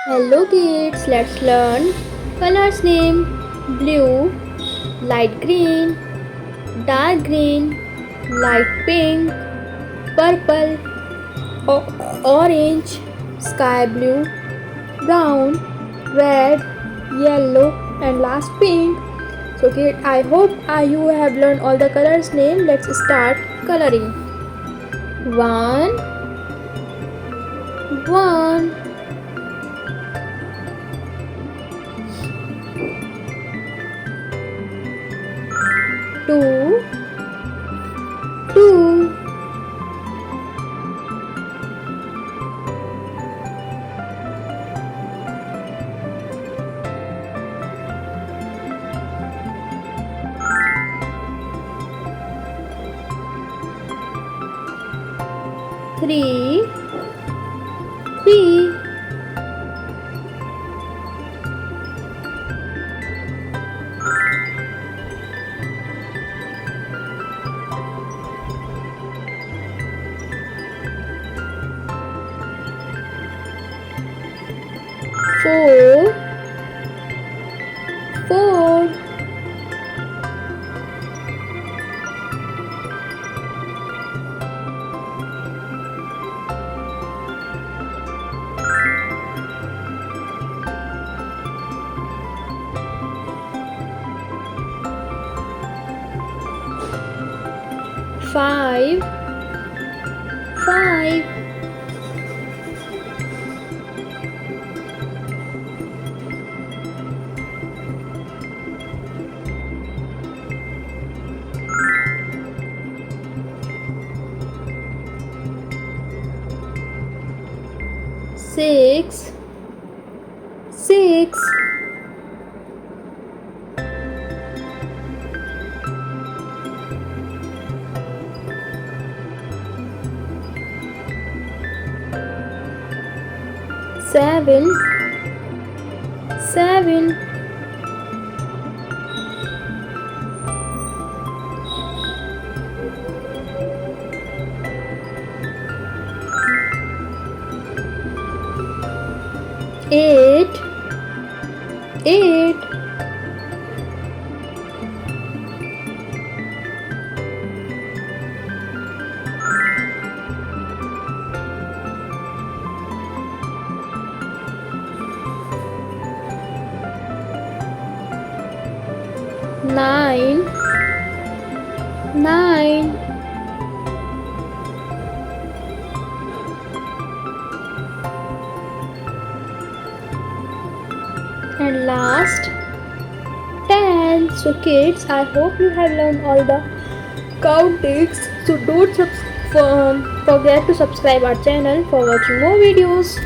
Hello kids, let's learn colors name: blue, light green, dark green, light pink, purple, orange, sky blue, brown, red, yellow, and last pink. So kid, I hope you have learned all the colors name. Let's start coloring. One, one, two, two, three, three, four, four, five, five, six, six, seven, seven, eight, eight, nine, nine, and last 10. So kids, I hope you have learned all the countings. So don't forget to subscribe our channel for watching more videos.